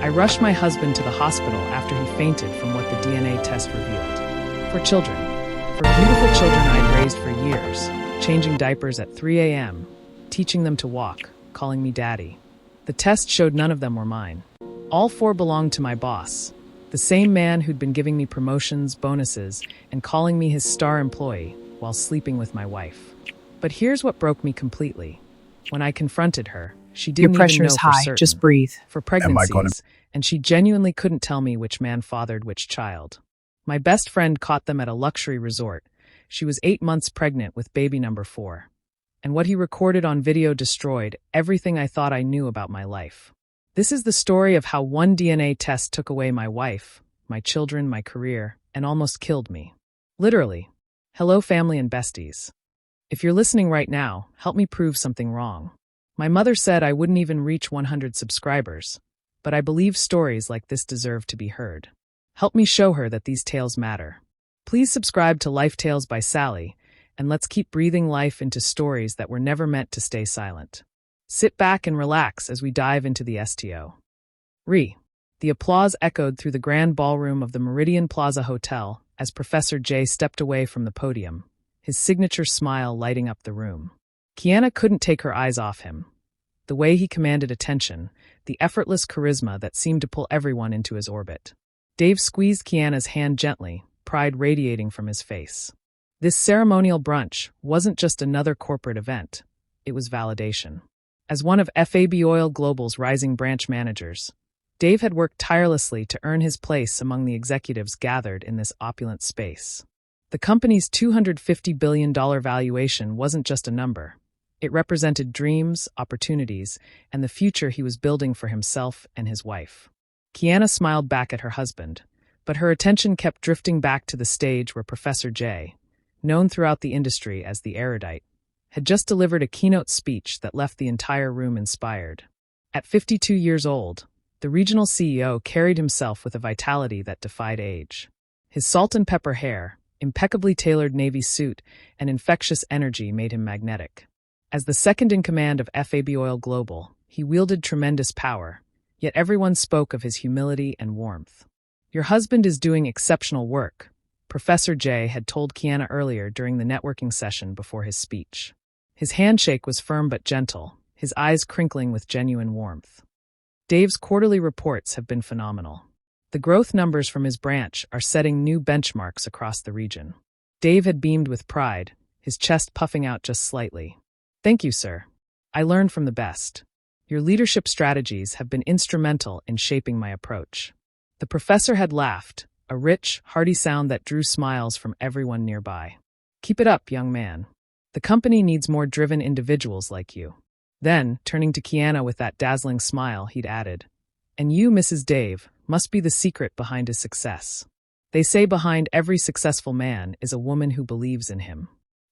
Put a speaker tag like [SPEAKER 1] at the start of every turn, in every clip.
[SPEAKER 1] I rushed my husband to the hospital after he fainted from what the DNA test revealed. For children. For beautiful children I'd raised for years, changing diapers at 3 a.m., teaching them to walk, calling me daddy. The test showed none of them were mine. All 4 belonged to my boss, the same man who'd been giving me promotions, bonuses, and calling me his star employee while sleeping with my wife. But here's what broke me completely. When I confronted her, she didn't
[SPEAKER 2] Your pressure
[SPEAKER 1] even know
[SPEAKER 2] is high.
[SPEAKER 1] for certain.
[SPEAKER 2] Just breathe.
[SPEAKER 1] For pregnancies, and she genuinely couldn't tell me which man fathered which child. My best friend caught them at a luxury resort. She was 8 months pregnant with baby number 4. And what he recorded on video destroyed everything I thought I knew about my life. This is the story of how one DNA test took away my wife, my children, my career, and almost killed me. Literally. Hello, family and besties. If you're listening right now, help me prove something wrong. My mother said I wouldn't even reach 100 subscribers, but I believe stories like this deserve to be heard. Help me show her that these tales matter. Please subscribe to Lifetales by Sally, and let's keep breathing life into stories that were never meant to stay silent. Sit back and relax as we dive into the STO. The applause echoed through the grand ballroom of the Meridian Plaza Hotel as Professor J stepped away from the podium, his signature smile lighting up the room. Kiyanna couldn't take her eyes off him. The way he commanded attention, the effortless charisma that seemed to pull everyone into his orbit. Dave squeezed Kiyanna's hand gently, pride radiating from his face. This ceremonial brunch wasn't just another corporate event. It was validation. As one of FAB Oil Global's rising branch managers, Dave had worked tirelessly to earn his place among the executives gathered in this opulent space. The company's $250 billion valuation wasn't just a number. It represented dreams, opportunities, and the future he was building for himself and his wife. Kiyanna smiled back at her husband, but her attention kept drifting back to the stage where Professor J, known throughout the industry as the erudite, had just delivered a keynote speech that left the entire room inspired. At 52 years old, the regional CEO carried himself with a vitality that defied age. His salt and pepper hair, impeccably tailored navy suit, and infectious energy made him magnetic. As the second in command of FAB Oil Global, he wielded tremendous power, yet everyone spoke of his humility and warmth. Your husband is doing exceptional work, Professor J had told Kiyanna earlier during the networking session before his speech. His handshake was firm but gentle, his eyes crinkling with genuine warmth. Dave's quarterly reports have been phenomenal. The growth numbers from his branch are setting new benchmarks across the region. Dave had beamed with pride, his chest puffing out just slightly. Thank you, sir. I learned from the best. Your leadership strategies have been instrumental in shaping my approach. The professor had laughed, a rich, hearty sound that drew smiles from everyone nearby. Keep it up, young man. The company needs more driven individuals like you. Then, turning to Kiyanna with that dazzling smile, he'd added, and you, Mrs. Dave, must be the secret behind his success. They say behind every successful man is a woman who believes in him.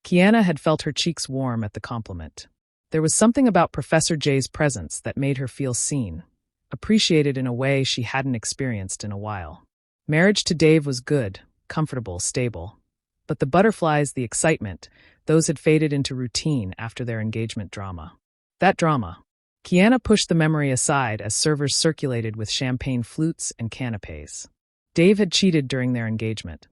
[SPEAKER 1] Kiyanna had felt her cheeks warm at the compliment. There was something about Professor J's presence that made her feel seen, appreciated in a way she hadn't experienced in a while. Marriage to Dave was good, comfortable, stable. But the butterflies, the excitement, those had faded into routine after their engagement drama. That drama. Kiyanna pushed the memory aside as servers circulated with champagne flutes and canapés. Dave had cheated during their engagement,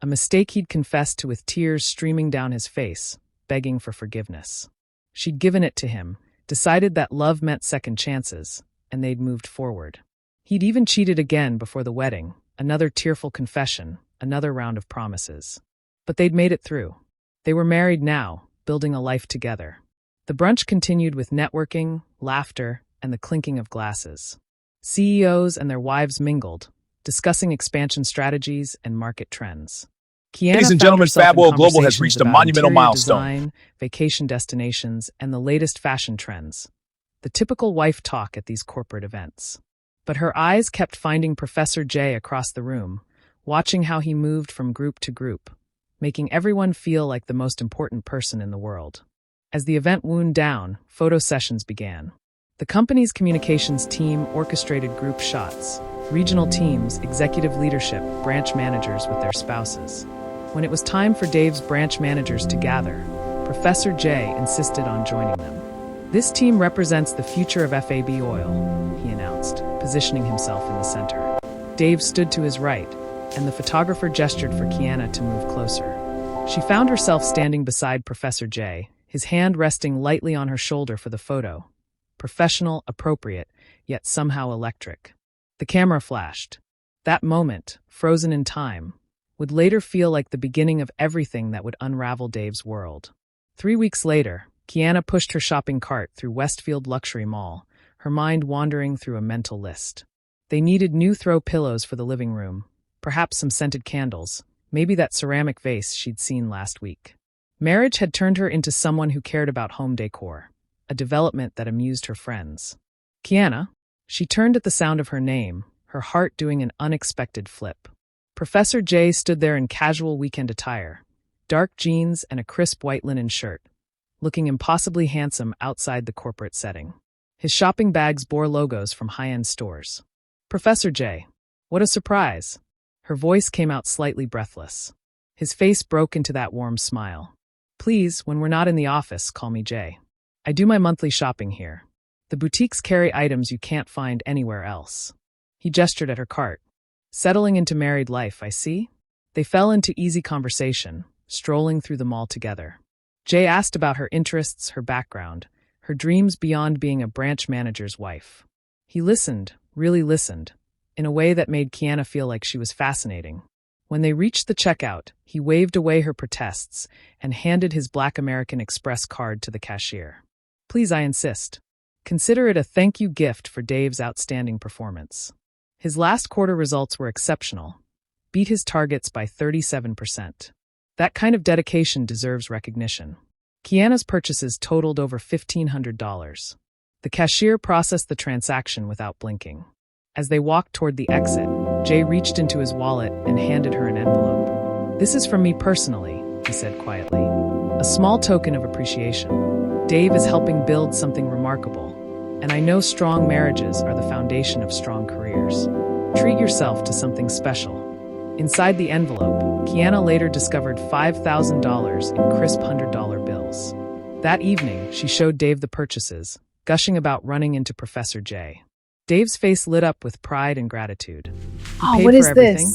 [SPEAKER 1] a mistake he'd confessed to with tears streaming down his face, begging for forgiveness. She'd given it to him, decided that love meant second chances, and they'd moved forward. He'd even cheated again before the wedding, another tearful confession, another round of promises. But they'd made it through. They were married now, building a life together. The brunch continued with networking, laughter, and the clinking of glasses. CEOs and their wives mingled, discussing expansion strategies and market trends. Kiyanna
[SPEAKER 3] Ladies and
[SPEAKER 1] found
[SPEAKER 3] gentlemen,
[SPEAKER 1] herself
[SPEAKER 3] Fab
[SPEAKER 1] in
[SPEAKER 3] Oil Global has
[SPEAKER 1] conversations
[SPEAKER 3] reached a
[SPEAKER 1] about
[SPEAKER 3] monumental
[SPEAKER 1] interior
[SPEAKER 3] milestone.
[SPEAKER 1] design, vacation destinations, and the latest fashion trends. The typical wife talk at these corporate events. But her eyes kept finding Professor J across the room, watching how he moved from group to group, making everyone feel like the most important person in the world. As the event wound down, photo sessions began. The company's communications team orchestrated group shots, regional teams, executive leadership, branch managers with their spouses. When it was time for Dave's branch managers to gather, Professor J insisted on joining them. This team represents the future of FAB Oil, he announced, positioning himself in the center. Dave stood to his right, and the photographer gestured for Kiyanna to move closer. She found herself standing beside Professor J, his hand resting lightly on her shoulder for the photo. Professional, appropriate, yet somehow electric. The camera flashed. That moment, frozen in time, would later feel like the beginning of everything that would unravel Dave's world. 3 weeks later, Kiyanna pushed her shopping cart through Westfield Luxury Mall, her mind wandering through a mental list. They needed new throw pillows for the living room, perhaps some scented candles, maybe that ceramic vase she'd seen last week. Marriage had turned her into someone who cared about home decor, a development that amused her friends. Kiyanna, she turned at the sound of her name, her heart doing an unexpected flip. Professor J stood there in casual weekend attire, dark jeans and a crisp white linen shirt, looking impossibly handsome outside the corporate setting. His shopping bags bore logos from high-end stores. Professor J, what a surprise! Her voice came out slightly breathless. His face broke into that warm smile. Please, when we're not in the office, call me Jay. I do my monthly shopping here. The boutiques carry items you can't find anywhere else. He gestured at her cart. Settling into married life, I see? They fell into easy conversation, strolling through the mall together. Jay asked about her interests, her background, her dreams beyond being a branch manager's wife. He listened, really listened, in a way that made Kiyanna feel like she was fascinating. When they reached the checkout, he waved away her protests and handed his Black American Express card to the cashier. Please, I insist. Consider it a thank you gift for Dave's outstanding performance. His last quarter results were exceptional. Beat his targets by 37%. That kind of dedication deserves recognition. Kiyanna's purchases totaled over $1,500. The cashier processed the transaction without blinking. As they walked toward the exit, Jay reached into his wallet and handed her an envelope. This is from me personally, he said quietly. A small token of appreciation. Dave is helping build something remarkable, and I know strong marriages are the foundation of strong careers. Treat yourself to something special. Inside the envelope, Kiyanna later discovered $5,000 in crisp $100 bills. That evening, she showed Dave the purchases, gushing about running into Professor J. Dave's face lit up with pride and gratitude. He paid for everything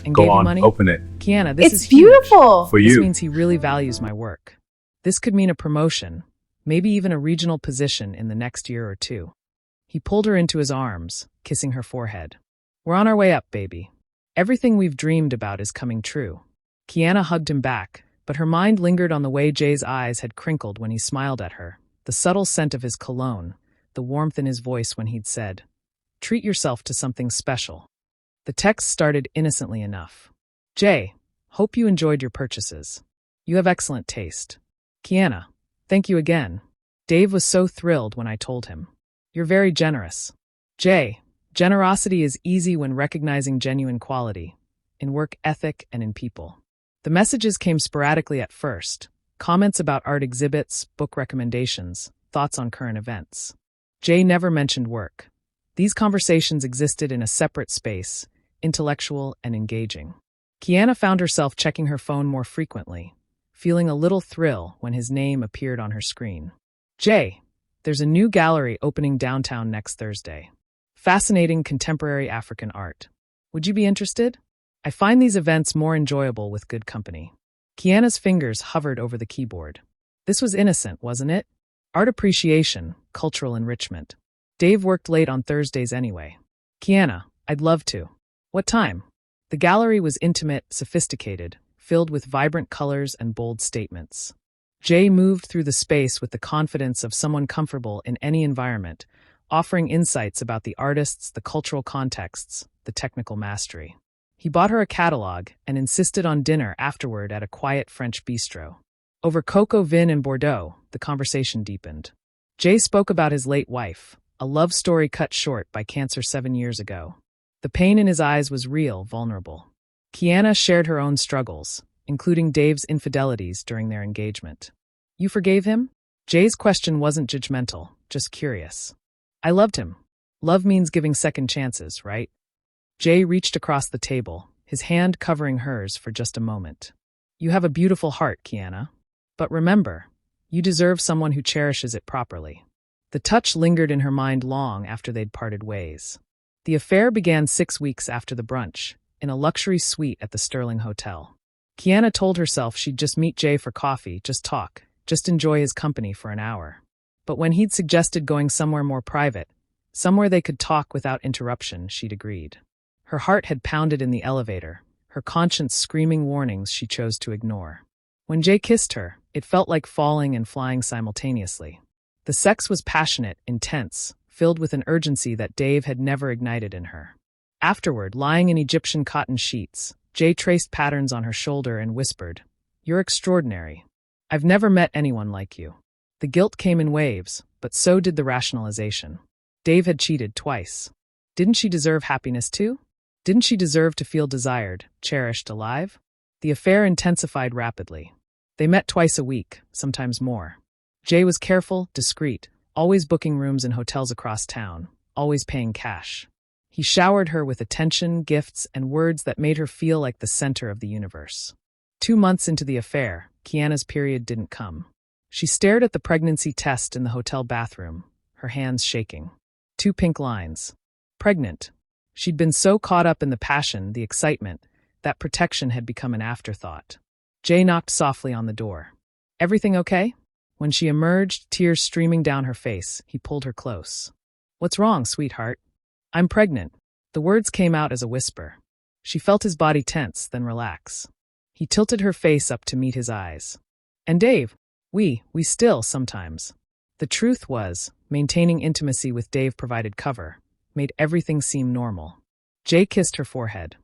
[SPEAKER 1] and gave you money.
[SPEAKER 2] Open it.
[SPEAKER 1] Kiyanna, this is
[SPEAKER 3] beautiful.
[SPEAKER 1] Huge.
[SPEAKER 2] For you.
[SPEAKER 1] This means he really values my work. This could mean a promotion, maybe even a regional position in the next year or two. He pulled her into his arms, kissing her forehead. We're on our way up, baby. Everything we've dreamed about is coming true. Kiyanna hugged him back, but her mind lingered on the way Jay's eyes had crinkled when he smiled at her, the subtle scent of his cologne, the warmth in his voice when he'd said, "Treat yourself to something special." The text started innocently enough. Jay, hope you enjoyed your purchases. You have excellent taste. Kiyanna, thank you again. Dave was so thrilled when I told him. You're very generous. Jay, generosity is easy when recognizing genuine quality, in work ethic and in people. The messages came sporadically at first, comments about art exhibits, book recommendations, thoughts on current events. Jay never mentioned work. These conversations existed in a separate space, intellectual and engaging. Kiyanna found herself checking her phone more frequently, feeling a little thrill when his name appeared on her screen. Jay, there's a new gallery opening downtown next Thursday. Fascinating contemporary African art. Would you be interested? I find these events more enjoyable with good company. Kiyanna's fingers hovered over the keyboard. This was innocent, wasn't it? Art appreciation, cultural enrichment. Dave worked late on Thursdays anyway. Kiyanna, I'd love to. What time? The gallery was intimate, sophisticated, filled with vibrant colors and bold statements. Jay moved through the space with the confidence of someone comfortable in any environment, offering insights about the artists, the cultural contexts, the technical mastery. He bought her a catalog and insisted on dinner afterward at a quiet French bistro. Over cocoa vin and Bordeaux, the conversation deepened. Jay spoke about his late wife, a love story cut short by cancer 7 years ago. The pain in his eyes was real, vulnerable. Kiyanna shared her own struggles, including Dave's infidelities during their engagement. You forgave him? Jay's question wasn't judgmental, just curious. I loved him. Love means giving second chances, right? Jay reached across the table, his hand covering hers for just a moment. You have a beautiful heart, Kiyanna. But remember, you deserve someone who cherishes it properly. The touch lingered in her mind long after they'd parted ways. The affair began 6 weeks after the brunch, in a luxury suite at the Sterling Hotel. Kiyanna told herself she'd just meet Jay for coffee, just talk, just enjoy his company for an hour. But when he'd suggested going somewhere more private, somewhere they could talk without interruption, she'd agreed. Her heart had pounded in the elevator, her conscience screaming warnings she chose to ignore. When Jay kissed her, it felt like falling and flying simultaneously. The sex was passionate, intense, filled with an urgency that Dave had never ignited in her. Afterward, lying in Egyptian cotton sheets, Jay traced patterns on her shoulder and whispered, "You're extraordinary. I've never met anyone like you." The guilt came in waves, but so did the rationalization. Dave had cheated twice. Didn't she deserve happiness too? Didn't she deserve to feel desired, cherished, alive? The affair intensified rapidly. They met twice a week, sometimes more. Jay was careful, discreet, always booking rooms in hotels across town, always paying cash. He showered her with attention, gifts, and words that made her feel like the center of the universe. 2 months into the affair, Kiyanna's period didn't come. She stared at the pregnancy test in the hotel bathroom, her hands shaking. 2 pink lines. Pregnant. She'd been so caught up in the passion, the excitement, that protection had become an afterthought. Jay knocked softly on the door. "Everything okay?" When she emerged, tears streaming down her face, he pulled her close. "What's wrong, sweetheart?" "I'm pregnant." The words came out as a whisper. She felt his body tense, then relax. He tilted her face up to meet his eyes. "And Dave, we still sometimes." The truth was, maintaining intimacy with Dave provided cover, made everything seem normal. Jay kissed her forehead.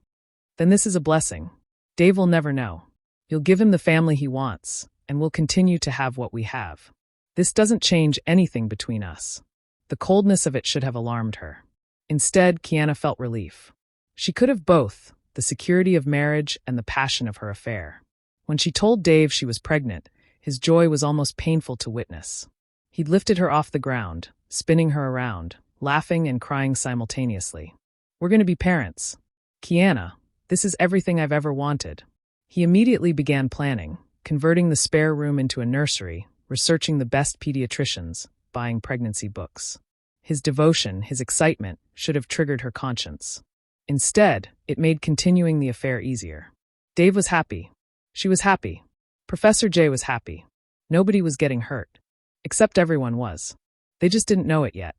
[SPEAKER 1] "Then this is a blessing. Dave will never know. You'll give him the family he wants, and we'll continue to have what we have. This doesn't change anything between us." The coldness of it should have alarmed her. Instead, Kiyanna felt relief. She could have both, the security of marriage and the passion of her affair. When she told Dave she was pregnant, his joy was almost painful to witness. He'd lifted her off the ground, spinning her around, laughing and crying simultaneously. "We're going to be parents. Kiyanna, this is everything I've ever wanted." He immediately began planning, converting the spare room into a nursery, researching the best pediatricians, buying pregnancy books. His devotion, his excitement, should have triggered her conscience. Instead, it made continuing the affair easier. Dave was happy. She was happy. Professor Jay was happy. Nobody was getting hurt. Except everyone was. They just didn't know it yet.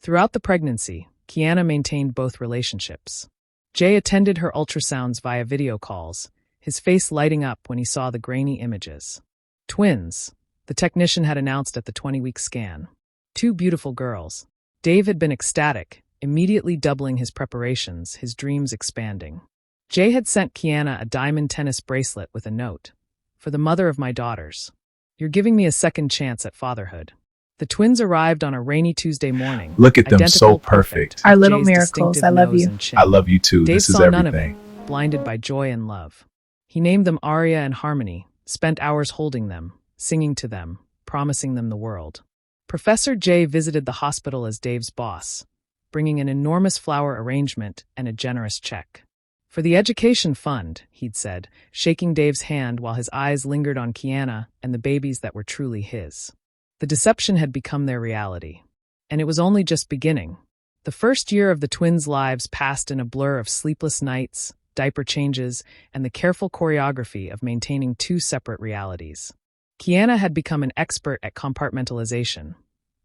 [SPEAKER 1] Throughout the pregnancy, Kiyanna maintained both relationships. Jay attended her ultrasounds via video calls, his face lighting up when he saw the grainy images. Twins, the technician had announced at the 20-week scan. 2 beautiful girls. Dave had been ecstatic, immediately doubling his preparations, his dreams expanding. Jay had sent Kiyanna a diamond tennis bracelet with a note. "For the mother of my daughters. You're giving me a second chance at fatherhood." The twins arrived on a rainy Tuesday morning.
[SPEAKER 2] Look at them, so perfect.
[SPEAKER 3] Our little miracles. I love you.
[SPEAKER 2] I love you too.
[SPEAKER 1] Dave
[SPEAKER 2] This is
[SPEAKER 1] saw none of
[SPEAKER 2] everything.
[SPEAKER 1] it, blinded by joy and love. He named them Aria and Harmony, spent hours holding them, singing to them, promising them the world. Professor Jay visited the hospital as Dave's boss, bringing an enormous flower arrangement and a generous check. "For the education fund," he'd said, shaking Dave's hand while his eyes lingered on Kiyanna and the babies that were truly his. The deception had become their reality. And it was only just beginning. The first year of the twins' lives passed in a blur of sleepless nights, diaper changes, and the careful choreography of maintaining 2 separate realities. Kiyanna had become an expert at compartmentalization.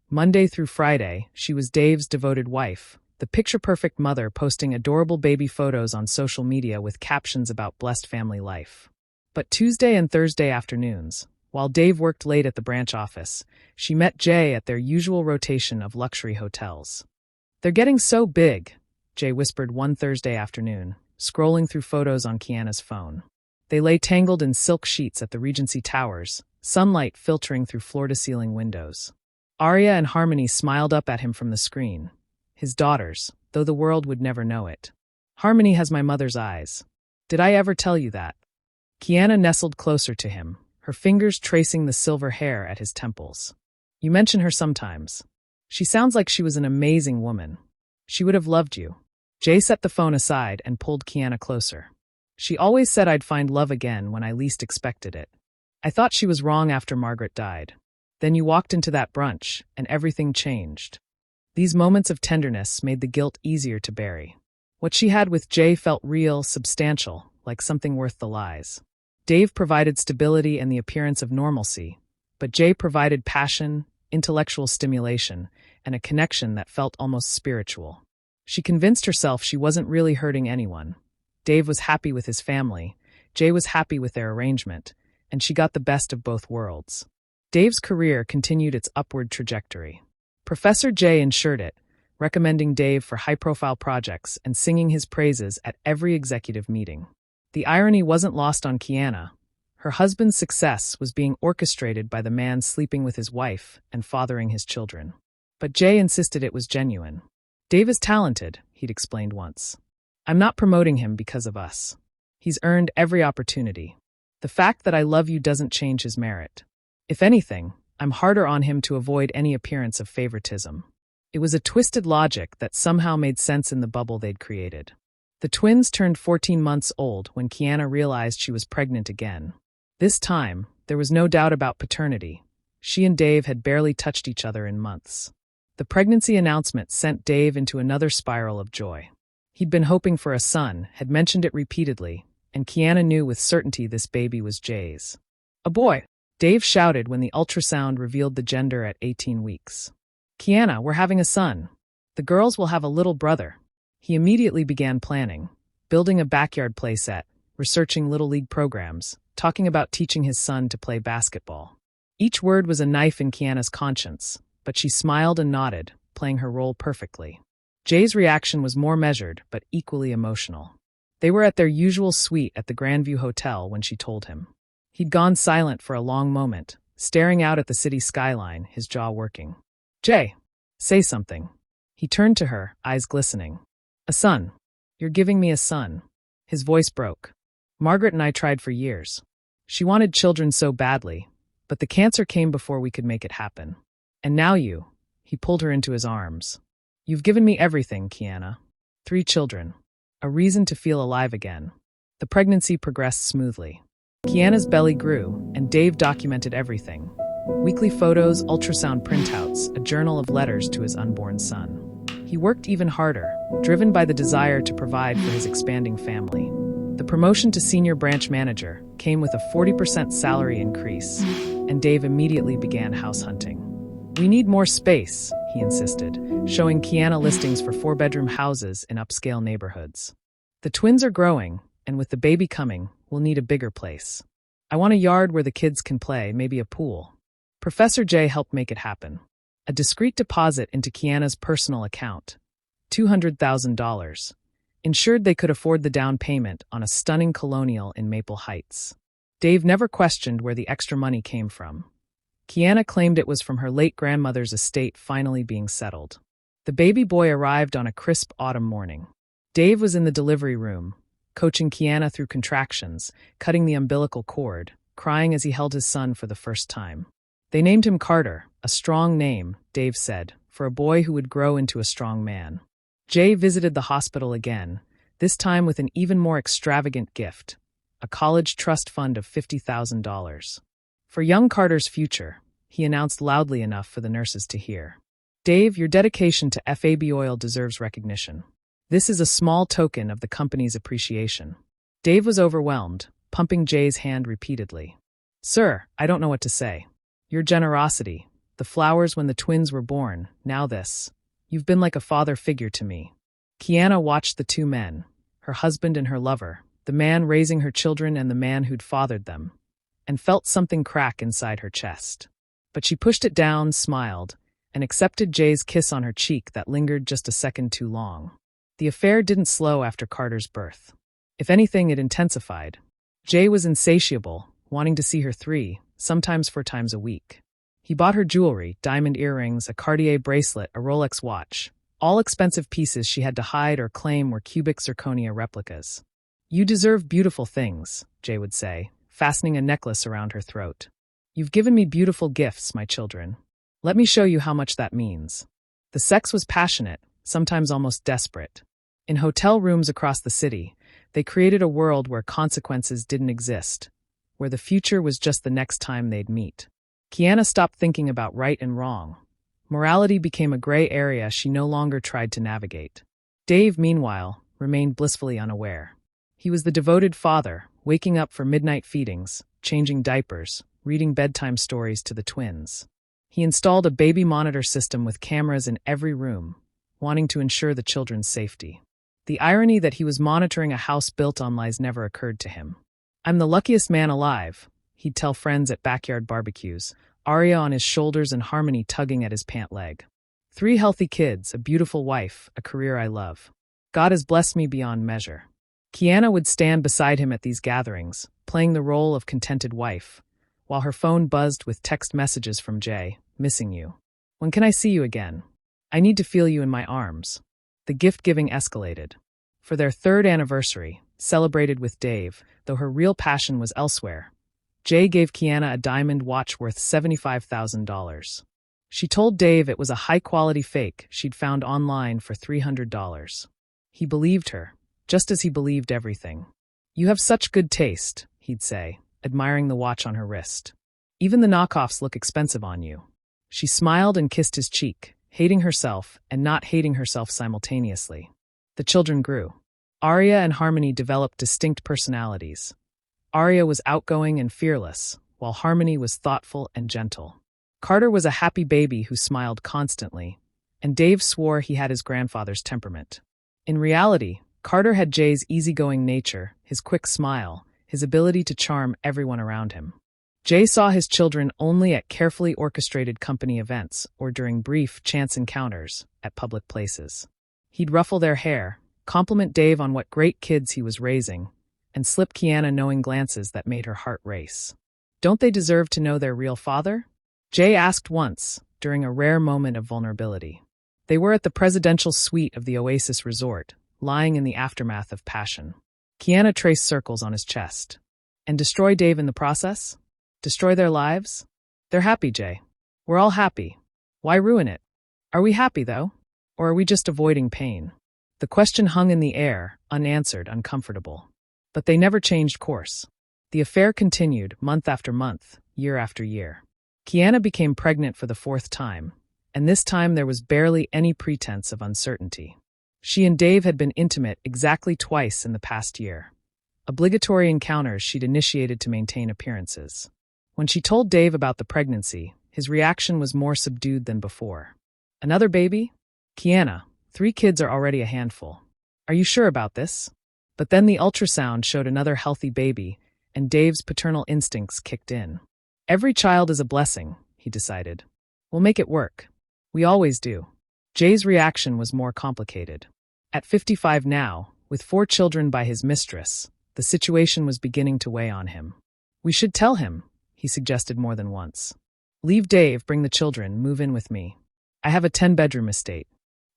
[SPEAKER 1] Monday through Friday, she was Dave's devoted wife, the picture-perfect mother posting adorable baby photos on social media with captions about blessed family life. But Tuesday and Thursday afternoons, while Dave worked late at the branch office, she met Jay at their usual rotation of luxury hotels. "They're getting so big," Jay whispered one Thursday afternoon, scrolling through photos on Kiyanna's phone. They lay tangled in silk sheets at the Regency Towers, sunlight filtering through floor-to-ceiling windows. Aria and Harmony smiled up at him from the screen. His daughters, though the world would never know it. "Harmony has my mother's eyes. Did I ever tell you that?" Kiyanna nestled closer to him, her fingers tracing the silver hair at his temples. "You mention her sometimes. She sounds like she was an amazing woman. She would have loved you." Jay set the phone aside and pulled Kiyanna closer. "She always said I'd find love again when I least expected it. I thought she was wrong after Margaret died. Then you walked into that brunch, and everything changed. These moments of tenderness made the guilt easier to bury. What she had with Jay felt real, substantial, like something worth the lies. Dave provided stability and the appearance of normalcy, but Jay provided passion, intellectual stimulation, and a connection that felt almost spiritual. She convinced herself she wasn't really hurting anyone. Dave was happy with his family, Jay was happy with their arrangement, and she got the best of both worlds. Dave's career continued its upward trajectory. Professor Jay ensured it, recommending Dave for high-profile projects and singing his praises at every executive meeting. The irony wasn't lost on Kiyanna. Her husband's success was being orchestrated by the man sleeping with his wife and fathering his children. But Jay insisted it was genuine. Dave is talented, he'd explained once. I'm not promoting him because of us. He's earned every opportunity. The fact that I love you doesn't change his merit. If anything, I'm harder on him to avoid any appearance of favoritism. It was a twisted logic that somehow made sense in the bubble they'd created. The twins turned 14 months old when Kiyanna realized she was pregnant again. This time, there was no doubt about paternity. She and Dave had barely touched each other in months. The pregnancy announcement sent Dave into another spiral of joy. He'd been hoping for a son, had mentioned it repeatedly, and Kiyanna knew with certainty this baby was Jay's. A boy! Dave shouted when the ultrasound revealed the gender at 18 weeks. Kiyanna, we're having a son. The girls will have a little brother. He immediately began planning, building a backyard playset, researching Little League programs, talking about teaching his son to play basketball. Each word was a knife in Kiyanna's conscience, but she smiled and nodded, playing her role perfectly. Jay's reaction was more measured, but equally emotional. They were at their usual suite at the Grandview Hotel when she told him. He'd gone silent for a long moment, staring out at the city skyline, his jaw working. Jay, say something. He turned to her, eyes glistening. A son. You're giving me a son. His voice broke. Margaret and I tried for years. She wanted children so badly, but the cancer came before we could make it happen. And now you. He pulled her into his arms. You've given me everything, Kiyanna. 3 children. A reason to feel alive again. The pregnancy progressed smoothly. Kiyanna's belly grew, and Dave documented everything. Weekly photos, ultrasound printouts, a journal of letters to his unborn son. He worked even harder, driven by the desire to provide for his expanding family. The promotion to senior branch manager came with a 40% salary increase, and Dave immediately began house hunting. We need more space, he insisted, showing Kiyanna listings for 4-bedroom houses in upscale neighborhoods. The twins are growing, and with the baby coming, we'll need a bigger place. I want a yard where the kids can play, maybe a pool. Professor Jay helped make it happen. A discreet deposit into Kiyanna's personal account, $200,000, ensured they could afford the down payment on a stunning colonial in Maple Heights. Dave never questioned where the extra money came from. Kiyanna claimed it was from her late grandmother's estate finally being settled. The baby boy arrived on a crisp autumn morning. Dave was in the delivery room, coaching Kiyanna through contractions, cutting the umbilical cord, crying as he held his son for the first time. They named him Carter, a strong name, Dave said, for a boy who would grow into a strong man. Jay visited the hospital again, this time with an even more extravagant gift, a college trust fund of $50,000. For young Carter's future, he announced loudly enough for the nurses to hear. Dave, your dedication to FAB Oil deserves recognition. This is a small token of the company's appreciation. Dave was overwhelmed, pumping Jay's hand repeatedly. Sir, I don't know what to say. Your generosity, the flowers when the twins were born, now this. You've been like a father figure to me. Kiyanna watched the 2 men, her husband and her lover, the man raising her children and the man who'd fathered them, and felt something crack inside her chest. But she pushed it down, smiled, and accepted Jay's kiss on her cheek that lingered just a second too long. The affair didn't slow after Carter's birth. If anything, it intensified. Jay was insatiable, wanting to see her 3, sometimes 4 times a week. He bought her jewelry, diamond earrings, a Cartier bracelet, a Rolex watch, all expensive pieces she had to hide or claim were cubic zirconia replicas. You deserve beautiful things, Jay would say, fastening a necklace around her throat. You've given me beautiful gifts, my children. Let me show you how much that means. The sex was passionate, sometimes almost desperate. In hotel rooms across the city, they created a world where consequences didn't exist, where the future was just the next time they'd meet. Kiyanna stopped thinking about right and wrong. Morality became a gray area she no longer tried to navigate. Dave, meanwhile, remained blissfully unaware. He was the devoted father, waking up for midnight feedings, changing diapers, reading bedtime stories to the twins. He installed a baby monitor system with cameras in every room, wanting to ensure the children's safety. The irony that he was monitoring a house built on lies never occurred to him. "I'm the luckiest man alive," he'd tell friends at backyard barbecues, Arya on his shoulders and Harmony tugging at his pant leg. 3 healthy kids, a beautiful wife, a career I love. God has blessed me beyond measure. Kiyanna would stand beside him at these gatherings, playing the role of contented wife, while her phone buzzed with text messages from Jay, "Missing you. When can I see you again? I need to feel you in my arms." The gift-giving escalated. For their 3rd anniversary, celebrated with Dave, though her real passion was elsewhere, Jay gave Kiyanna a diamond watch worth $75,000. She told Dave it was a high-quality fake she'd found online for $300. He believed her, just as he believed everything. "You have such good taste," he'd say, admiring the watch on her wrist. "Even the knockoffs look expensive on you." She smiled and kissed his cheek, hating herself and not hating herself simultaneously. The children grew. Arya and Harmony developed distinct personalities. Arya was outgoing and fearless, while Harmony was thoughtful and gentle. Carter was a happy baby who smiled constantly, and Dave swore he had his grandfather's temperament. In reality, Carter had Jay's easygoing nature, his quick smile, his ability to charm everyone around him. Jay saw his children only at carefully orchestrated company events or during brief chance encounters at public places. He'd ruffle their hair, compliment Dave on what great kids he was raising, and slip Kiyanna knowing glances that made her heart race. "Don't they deserve to know their real father?" Jay asked once, during a rare moment of vulnerability. They were at the presidential suite of the Oasis Resort, lying in the aftermath of passion. Kiyanna traced circles on his chest. "And destroy Dave in the process? Destroy their lives? They're happy, Jay. We're all happy. Why ruin it? Are we happy, though? Or are we just avoiding pain?" The question hung in the air, unanswered, uncomfortable. But they never changed course. The affair continued, month after month, year after year. Kiyanna became pregnant for the 4th time, and this time there was barely any pretense of uncertainty. She and Dave had been intimate exactly twice in the past year. Obligatory encounters she'd initiated to maintain appearances. When she told Dave about the pregnancy, his reaction was more subdued than before. "Another baby? Kiyanna, 3 kids are already a handful. Are you sure about this?" But then the ultrasound showed another healthy baby, and Dave's paternal instincts kicked in. "Every child is a blessing," he decided. "We'll make it work. We always do." Jay's reaction was more complicated. At 55 now, with 4 children by his mistress, the situation was beginning to weigh on him. "We should tell him," he suggested more than once. "Leave Dave, bring the children, move in with me. I have a 10-bedroom estate.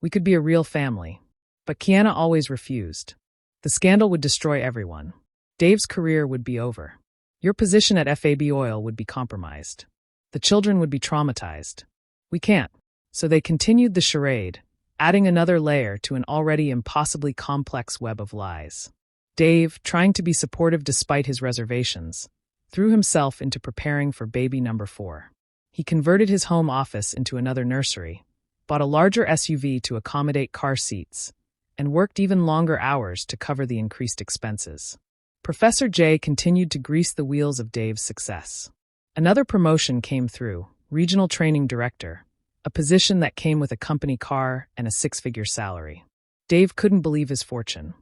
[SPEAKER 1] We could be a real family." But Kiyanna always refused. The scandal would destroy everyone. Dave's career would be over. Your position at FAB Oil would be compromised. The children would be traumatized. "We can't." So they continued the charade, adding another layer to an already impossibly complex web of lies. Dave, trying to be supportive despite his reservations, threw himself into preparing for baby number 4. He converted his home office into another nursery, bought a larger SUV to accommodate car seats, and worked even longer hours to cover the increased expenses. Professor Jay continued to grease the wheels of Dave's success. Another promotion came through, regional training director, a position that came with a company car and a 6-figure salary. Dave couldn't believe his fortune.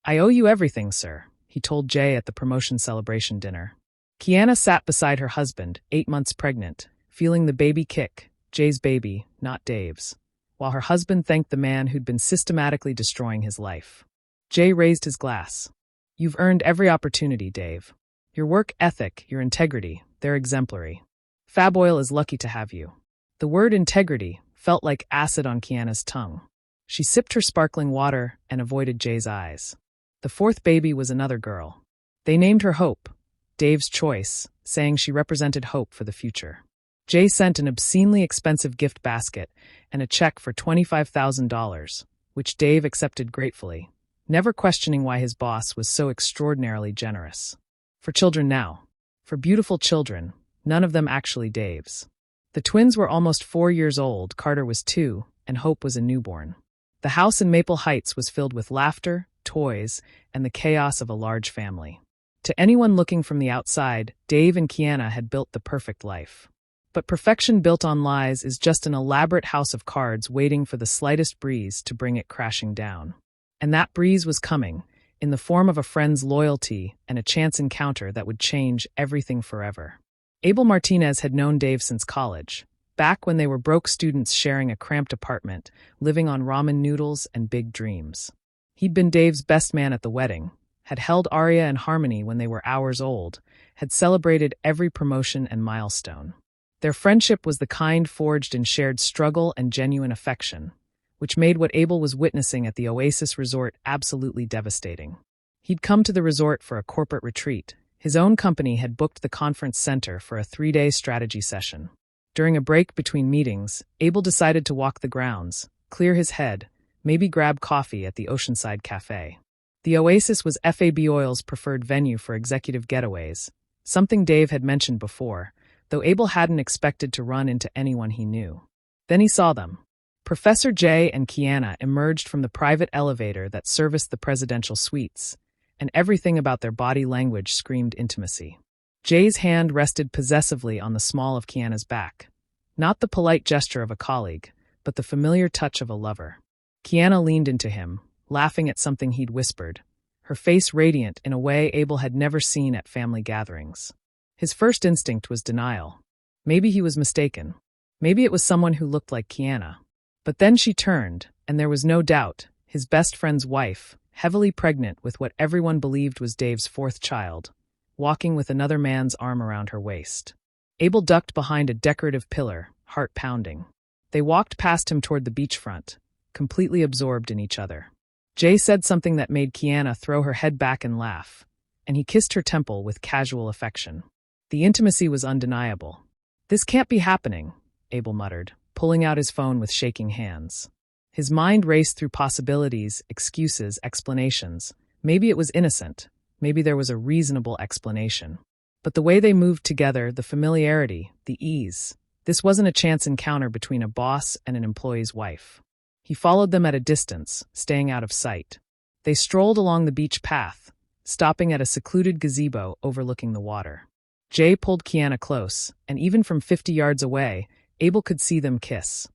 [SPEAKER 1] "I owe you everything, sir," he told Jay at the promotion celebration dinner. Kiyanna sat beside her husband, 8 months pregnant, feeling the baby kick, Jay's baby, not Dave's, while her husband thanked the man who'd been systematically destroying his life. Jay raised his glass. "You've earned every opportunity, Dave. Your work ethic, your integrity, they're exemplary. Fab Oil is lucky to have you." The word integrity felt like acid on Kiyanna's tongue. She sipped her sparkling water and avoided Jay's eyes. The 4th baby was another girl. They named her Hope, Dave's choice, saying she represented hope for the future. Jay sent an obscenely expensive gift basket and a check for $25,000, which Dave accepted gratefully, never questioning why his boss was so extraordinarily generous. For children now. For beautiful children, none of them actually Dave's. The twins were almost 4 years old, Carter was 2, and Hope was a newborn. The house in Maple Heights was filled with laughter, toys, and the chaos of a large family. To anyone looking from the outside, Dave and Kiyanna had built the perfect life. But perfection built on lies is just an elaborate house of cards waiting for the slightest breeze to bring it crashing down. And that breeze was coming, in the form of a friend's loyalty and a chance encounter that would change everything forever. Abel Martinez had known Dave since college, back when they were broke students sharing a cramped apartment, living on ramen noodles and big dreams. He'd been Dave's best man at the wedding, had held Aria and Harmony when they were hours old, had celebrated every promotion and milestone. Their friendship was the kind forged in shared struggle and genuine affection, which made what Abel was witnessing at the Oasis Resort absolutely devastating. He'd come to the resort for a corporate retreat. His own company had booked the conference center for a 3-day strategy session. During a break between meetings, Abel decided to walk the grounds, clear his head, maybe grab coffee at the Oceanside Cafe. The Oasis was FAB Oil's preferred venue for executive getaways, something Dave had mentioned before, though Abel hadn't expected to run into anyone he knew. Then he saw them. Professor Jay and Kiyanna emerged from the private elevator that serviced the presidential suites, and everything about their body language screamed intimacy. Jay's hand rested possessively on the small of Kiyanna's back, not the polite gesture of a colleague, but the familiar touch of a lover. Kiyanna leaned into him, laughing at something he'd whispered, her face radiant in a way Abel had never seen at family gatherings. His first instinct was denial. Maybe he was mistaken. Maybe it was someone who looked like Kiyanna. But then she turned, and there was no doubt, his best friend's wife, heavily pregnant with what everyone believed was Dave's 4th child, walking with another man's arm around her waist. Abel ducked behind a decorative pillar, heart pounding. They walked past him toward the beachfront, completely absorbed in each other. Jay said something that made Kiyanna throw her head back and laugh, and he kissed her temple with casual affection. The intimacy was undeniable. "This can't be happening," Abel muttered, pulling out his phone with shaking hands. His mind raced through possibilities, excuses, explanations. Maybe it was innocent. Maybe there was a reasonable explanation. But the way they moved together, the familiarity, the ease, this wasn't a chance encounter between a boss and an employee's wife. He followed them at a distance, staying out of sight. They strolled along the beach path, stopping at a secluded gazebo overlooking the water. Jay pulled Kiyanna close, and even from 50 yards away, Abel could see them kiss.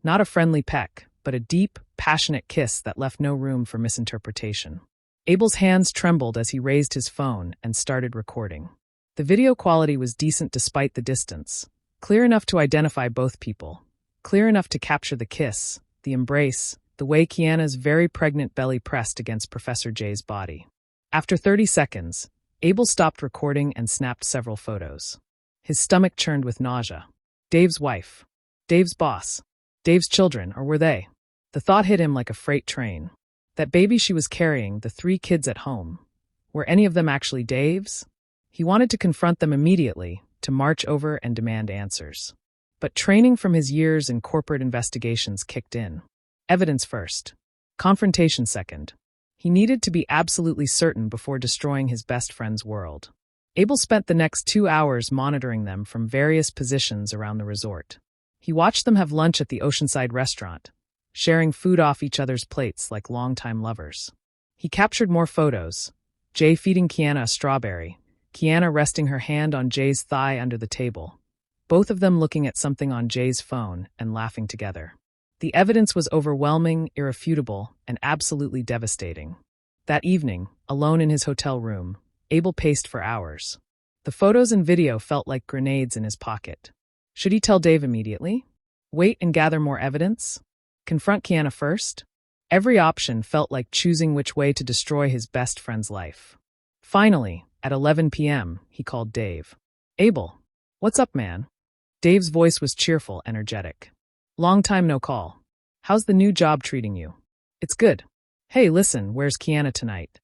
[SPEAKER 1] Not a friendly peck, but a deep, passionate kiss that left no room for misinterpretation. Abel's hands trembled as he raised his phone and started recording. The video quality was decent despite the distance, clear enough to identify both people, clear enough to capture the kiss, the embrace, the way Kiyanna's very pregnant belly pressed against Professor Jay's body. After 30 seconds, Abel stopped recording and snapped several photos. His stomach churned with nausea. Dave's wife. Dave's boss. Dave's children, or were they? The thought hit him like a freight train. That baby she was carrying, the 3 kids at home. Were any of them actually Dave's? He wanted to confront them immediately, to march over and demand answers. But training from his years in corporate investigations kicked in. Evidence first. Confrontation second. He needed to be absolutely certain before destroying his best friend's world. Abel spent the next 2 hours monitoring them from various positions around the resort. He watched them have lunch at the Oceanside restaurant, sharing food off each other's plates like longtime lovers. He captured more photos. Jay feeding Kiyanna a strawberry, Kiyanna resting her hand on Jay's thigh under the table, both of them looking at something on Jay's phone and laughing together. The evidence was overwhelming, irrefutable, and absolutely devastating. That evening, alone in his hotel room, Abel paced for hours. The photos and video felt like grenades in his pocket. Should he tell Dave immediately? Wait and gather more evidence? Confront Kiyanna first? Every option felt like choosing which way to destroy his best friend's life. Finally, at 11 p.m., he called Dave. "Abel, what's up, man?" Dave's voice was cheerful, energetic. "Long time no call. How's the new job treating you?" "It's good." "Hey, listen, where's Kiyanna tonight?"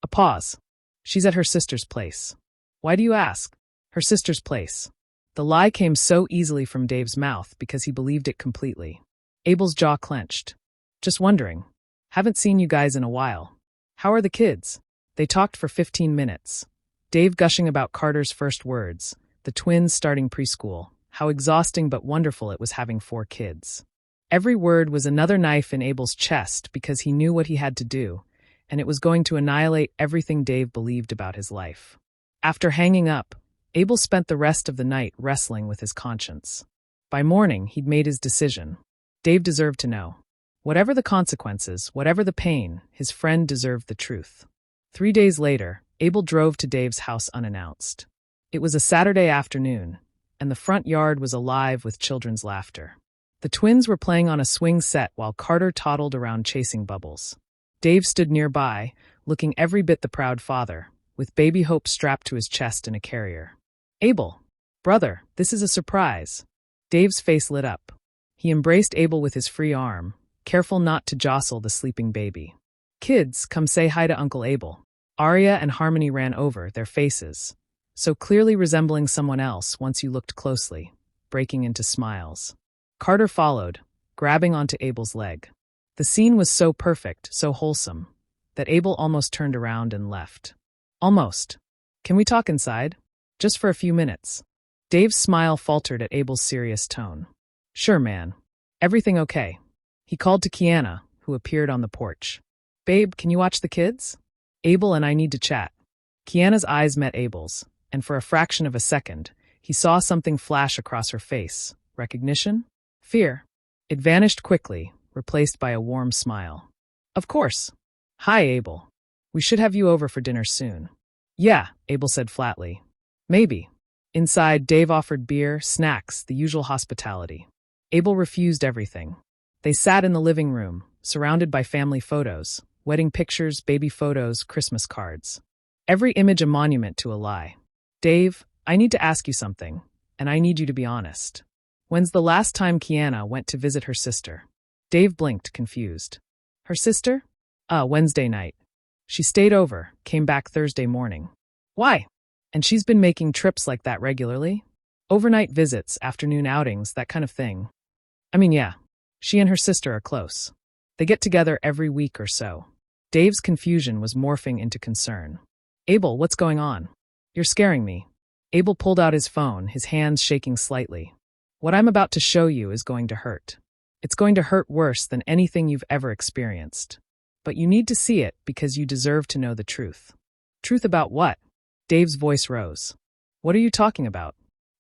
[SPEAKER 1] A pause. "She's at her sister's place." "Why do you ask?" "Her sister's place." The lie came so easily from Dave's mouth because he believed it completely. Abel's jaw clenched. "Just wondering. Haven't seen you guys in a while. How are the kids?" They talked for 15 minutes. Dave gushing about Carter's first words, the twins starting preschool, how exhausting but wonderful it was having 4 kids. Every word was another knife in Abel's chest because he knew what he had to do, and it was going to annihilate everything Dave believed about his life. After hanging up, Abel spent the rest of the night wrestling with his conscience. By morning, he'd made his decision. Dave deserved to know. Whatever the consequences, whatever the pain, his friend deserved the truth. 3 days later, Abel drove to Dave's house unannounced. It was a Saturday afternoon, and the front yard was alive with children's laughter. The twins were playing on a swing set while Carter toddled around chasing bubbles. Dave stood nearby, looking every bit the proud father, with baby Hope strapped to his chest in a carrier. "Abel, brother, this is a surprise." Dave's face lit up. He embraced Abel with his free arm, careful not to jostle the sleeping baby. "Kids, come say hi to Uncle Abel." Arya and Harmony ran over, their faces, so clearly resembling someone else once you looked closely, breaking into smiles. Carter followed, grabbing onto Abel's leg. The scene was so perfect, so wholesome, that Abel almost turned around and left. "Almost. Can we talk inside? Just for a few minutes." Dave's smile faltered at Abel's serious tone. "Sure, man. Everything okay?" He called to Kiyanna, who appeared on the porch. "Babe, can you watch the kids? Abel and I need to chat." Kiyanna's eyes met Abel's, and for a fraction of a second, he saw something flash across her face. Recognition? Fear. It vanished quickly, replaced by a warm smile. "Of course. Hi, Abel. We should have you over for dinner soon." "Yeah," Abel said flatly. "Maybe." Inside, Dave offered beer, snacks, the usual hospitality. Abel refused everything. They sat in the living room, surrounded by family photos, wedding pictures, baby photos, Christmas cards. Every image a monument to a lie. "Dave, I need to ask you something, and I need you to be honest. When's the last time Kiyanna went to visit her sister?" Dave blinked, confused. "Her sister? Wednesday night. She stayed over, came back Thursday morning." "Why? And she's been making trips like that regularly? Overnight visits, afternoon outings, that kind of thing?" "I mean, yeah. She and her sister are close. They get together every week or so." Dave's confusion was morphing into concern. "Abel, what's going on? You're scaring me." Abel pulled out his phone, his hands shaking slightly. "What I'm about to show you is going to hurt. It's going to hurt worse than anything you've ever experienced. But you need to see it because you deserve to know the truth." "Truth about what?" Dave's voice rose. "What are you talking about?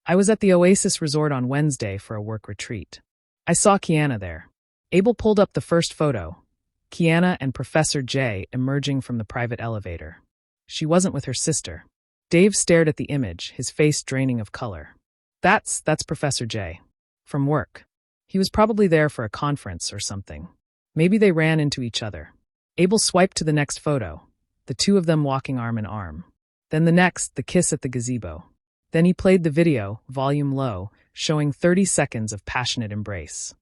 [SPEAKER 1] I was at the Oasis Resort on Wednesday for a work retreat. I saw Kiyanna there." Abel pulled up the first photo. Kiyanna and Professor J emerging from the private elevator. She wasn't with her sister. Dave stared at the image, his face draining of color. That's Professor J. From work. He was probably there for a conference or something. Maybe they ran into each other. Abel swiped to the next photo, the two of them walking arm in arm. Then the next, the kiss at the gazebo. Then he played the video, volume low, showing 30 seconds of passionate embrace.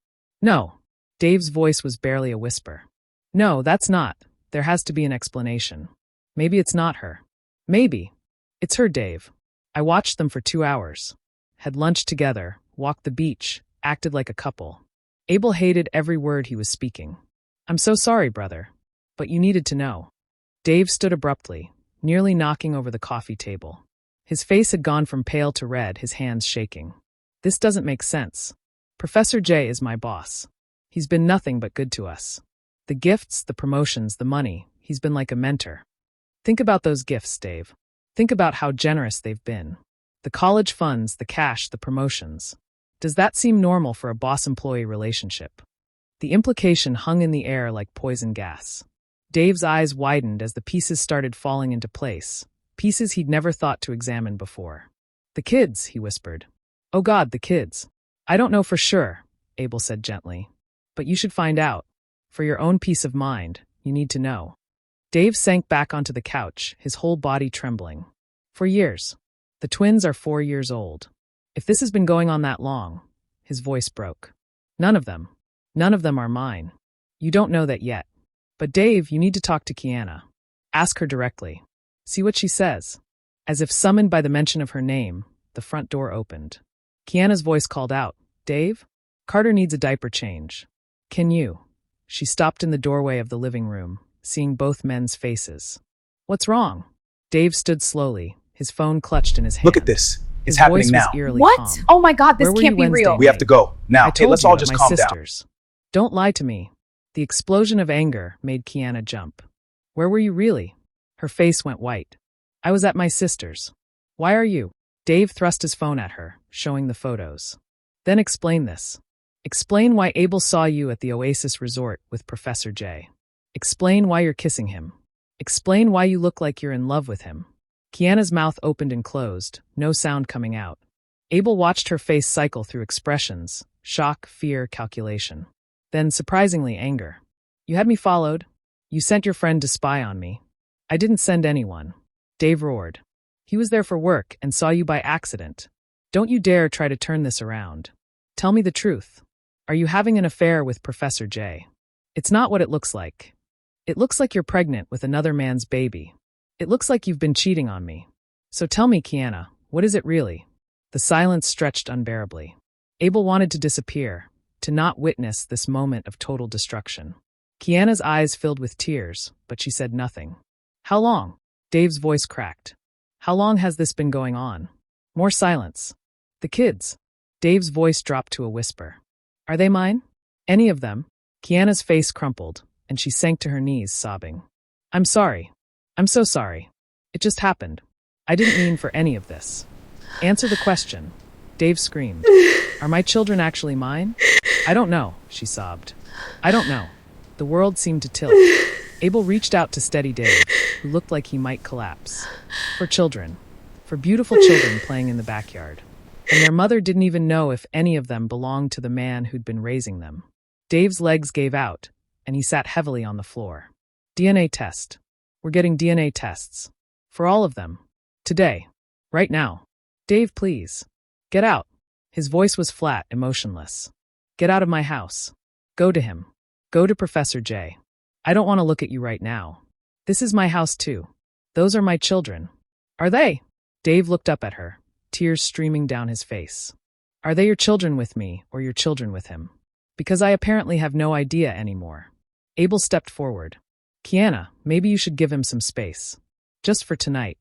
[SPEAKER 1] "No." Dave's voice was barely a whisper. "No, that's not. There has to be an explanation. Maybe it's not her. Maybe. It's her, Dave. I watched them for 2 hours. Had lunch together, walked the beach, acted like a couple." Abel hated every word he was speaking. "I'm so sorry, brother. But you needed to know." Dave stood abruptly, nearly knocking over the coffee table. His face had gone from pale to red, his hands shaking. "This doesn't make sense. Professor J is my boss. He's been nothing but good to us. The gifts, the promotions, the money, he's been like a mentor. Think about those gifts, Dave. Think about how generous they've been. The college funds, the cash, the promotions. Does that seem normal for a boss-employee relationship?" The implication hung in the air like poison gas. Dave's eyes widened as the pieces started falling into place, pieces he'd never thought to examine before. "The kids," he whispered. "Oh God, the kids." "I don't know for sure," Abel said gently. "But you should find out. For your own peace of mind, you need to know." Dave sank back onto the couch, his whole body trembling. "For years. The twins are 4 years old. If this has been going on that long," his voice broke. None of them are mine. You don't know that yet. But Dave, you need to talk to Kiyanna. Ask her directly. See what she says." As if summoned by the mention of her name, the front door opened. Kiyanna's voice called out, "Dave? Carter needs a diaper change. Can you?" She stopped in the doorway of the living room, seeing both men's faces. "What's wrong?" Dave stood slowly, his phone clutched in his hand.
[SPEAKER 2] Look at this.
[SPEAKER 1] His
[SPEAKER 2] happening
[SPEAKER 1] voice was
[SPEAKER 2] now.
[SPEAKER 1] eerily
[SPEAKER 3] What?
[SPEAKER 1] calm.
[SPEAKER 3] Oh my God, this
[SPEAKER 1] Where were
[SPEAKER 3] can't
[SPEAKER 1] you
[SPEAKER 3] be
[SPEAKER 1] Wednesday
[SPEAKER 3] real.
[SPEAKER 2] We have to go. Now,
[SPEAKER 1] I
[SPEAKER 2] hey,
[SPEAKER 1] told
[SPEAKER 2] let's
[SPEAKER 1] you
[SPEAKER 2] all
[SPEAKER 1] at
[SPEAKER 2] just
[SPEAKER 1] my
[SPEAKER 2] calm down.
[SPEAKER 1] sister's. Don't lie to me. The explosion of anger made Kiyanna jump. Where were you really? Her face went white. I was at my sister's. Why are you? Dave thrust his phone at her, showing the photos. Then explain this. Explain why Abel saw you at the Oasis Resort with Professor J. Explain why you're kissing him. Explain why you look like you're in love with him. Kiyanna's mouth opened and closed, no sound coming out. Abel watched her face cycle through expressions: shock, fear, calculation. Then, surprisingly, anger. You had me followed. You sent your friend to spy on me. I didn't send anyone. Dave roared. He was there for work and saw you by accident. Don't you dare try to turn this around. Tell me the truth. Are you having an affair with Professor J? It's not what it looks like. It looks like you're pregnant with another man's baby. It looks like you've been cheating on me. So tell me, Kiyanna, what is it really? The silence stretched unbearably. Abel wanted to disappear, to not witness this moment of total destruction. Kiyanna's eyes filled with tears, but she said nothing. How long? Dave's voice cracked. How long has this been going on? More silence. The kids. Dave's voice dropped to a whisper. Are they mine? Any of them? Kiyanna's face crumpled, and she sank to her knees, sobbing. I'm sorry. I'm so sorry. It just happened. I didn't mean for any of this. Answer the question. Dave screamed. Are my children actually mine? I don't know, she sobbed. I don't know. The world seemed to tilt. Abel reached out to steady Dave, who looked like he might collapse. For children. For beautiful children playing in the backyard. And their mother didn't even know if any of them belonged to the man who'd been raising them. Dave's legs gave out, and he sat heavily on the floor. DNA test. We're getting DNA tests. For all of them. Today. Right now. Dave, please. Get out. His voice was flat, emotionless. Get out of my house. Go to him. Go to Professor J. I don't want to look at you right now. This is my house too. Those are my children. Are they? Dave looked up at her, tears streaming down his face. Are they your children with me, or your children with him? Because I apparently have no idea anymore. Abel stepped forward. Kiyanna, maybe you should give him some space. Just for tonight.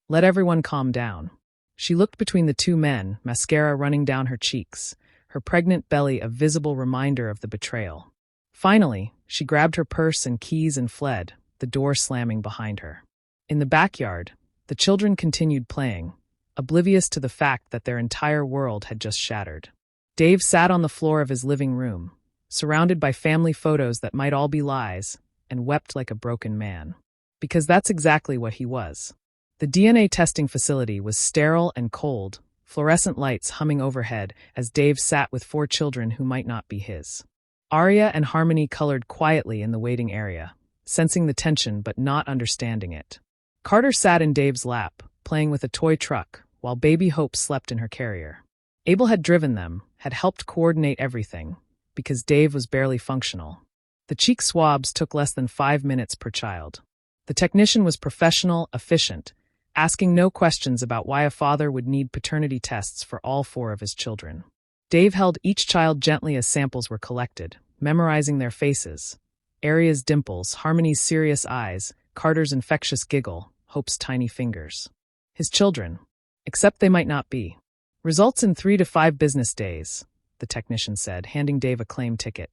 [SPEAKER 1] Let everyone calm down. She looked between the two men, mascara running down her cheeks, her pregnant belly a visible reminder of the betrayal. Finally, she grabbed her purse and keys and fled, the door slamming behind her. In the backyard, the children continued playing, oblivious to the fact that their entire world had just shattered. Dave sat on the floor of his living room, surrounded by family photos that might all be lies, and wept like a broken man. Because that's exactly what he was. The DNA testing facility was sterile and cold, fluorescent lights humming overhead as Dave sat with 4 children who might not be his. Arya and Harmony colored quietly in the waiting area, sensing the tension but not understanding it. Carter sat in Dave's lap, playing with a toy truck, while baby Hope slept in her carrier. Abel had driven them, had helped coordinate everything, because Dave was barely functional. The cheek swabs took less than 5 minutes per child. The technician was professional, efficient, asking no questions about why a father would need paternity tests for all 4 of his children. Dave held each child gently as samples were collected, memorizing their faces. Arya's dimples, Harmony's serious eyes, Carter's infectious giggle, Hope's tiny fingers. His children. Except they might not be. Results in 3 to 5 business days, the technician said, handing Dave a claim ticket.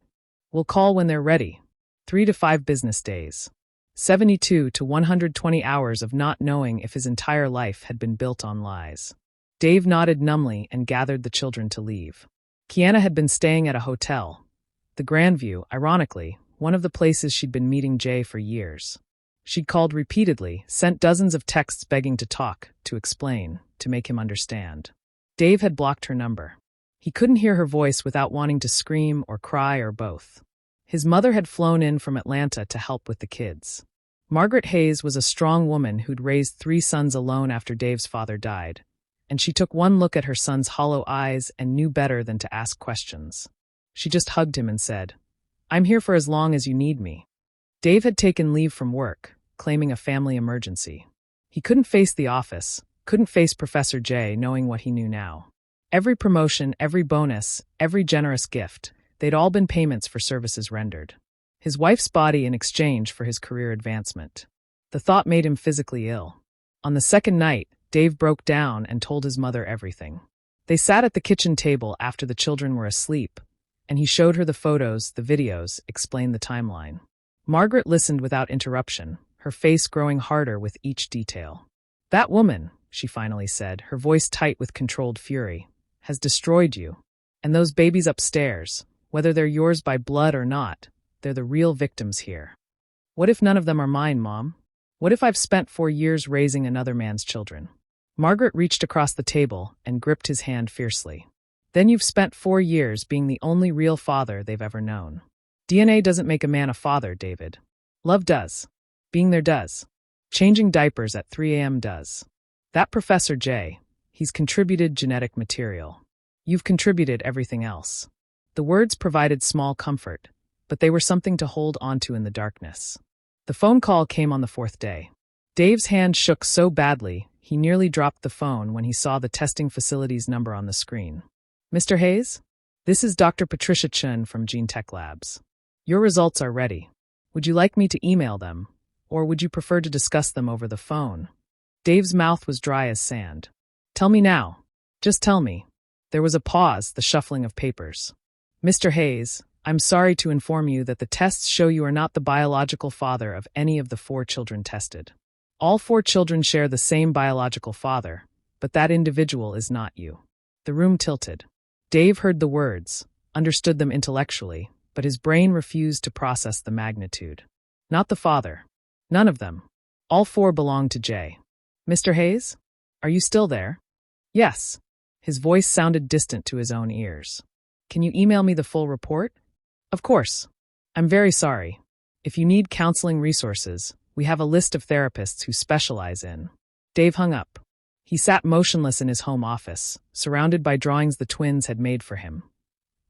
[SPEAKER 1] We'll call when they're ready. 3 to 5 business days. 72 to 120 hours of not knowing if his entire life had been built on lies. Dave nodded numbly and gathered the children to leave. Kiyanna had been staying at a hotel. The Grandview, ironically, one of the places she'd been meeting Jay for years. She'd called repeatedly, sent dozens of texts begging to talk, to explain, to make him understand. Dave had blocked her number. He couldn't hear her voice without wanting to scream or cry or both. His mother had flown in from Atlanta to help with the kids. Margaret Hayes was a strong woman who'd raised 3 sons alone after Dave's father died, and she took one look at her son's hollow eyes and knew better than to ask questions. She just hugged him and said, "I'm here for as long as you need me." Dave had taken leave from work, claiming a family emergency. He couldn't face the office, couldn't face Professor J knowing what he knew now. Every promotion, every bonus, every generous gift, they'd all been payments for services rendered. His wife's body in exchange for his career advancement. The thought made him physically ill. On the second night, Dave broke down and told his mother everything. They sat at the kitchen table after the children were asleep, and he showed her the photos, the videos, explained the timeline. Margaret listened without interruption, her face growing harder with each detail. "That woman," she finally said, her voice tight with controlled fury, "has destroyed you. And those babies upstairs, whether they're yours by blood or not, they're the real victims here. What if none of them are mine, Mom? What if I've spent 4 years raising another man's children?" Margaret reached across the table and gripped his hand fiercely. "Then you've spent 4 years being the only real father they've ever known. DNA doesn't make a man a father, David. Love does. Being there does. Changing diapers at 3 a.m. does. That Professor J, he's contributed genetic material. You've contributed everything else." The words provided small comfort, but they were something to hold onto in the darkness. The phone call came on the 4th day. Dave's hand shook so badly, he nearly dropped the phone when he saw the testing facility's number on the screen. "Mr. Hayes? This is Dr. Patricia Chun from Gene Tech Labs. Your results are ready. Would you like me to email them, or would you prefer to discuss them over the phone?" Dave's mouth was dry as sand. "Tell me now. Just tell me." There was a pause, the shuffling of papers. "Mr. Hayes, I'm sorry to inform you that the tests show you are not the biological father of any of the 4 children tested. All 4 children share the same biological father, but that individual is not you." The room tilted. Dave heard the words, understood them intellectually, but his brain refused to process the magnitude. Not the father. None of them. All 4 belonged to Jay. "Mr. Hayes? Are you still there?" "Yes." His voice sounded distant to his own ears. "Can you email me the full report?" "Of course. I'm very sorry. If you need counseling resources, we have a list of therapists who specialize in." Dave hung up. He sat motionless in his home office, surrounded by drawings the twins had made for him.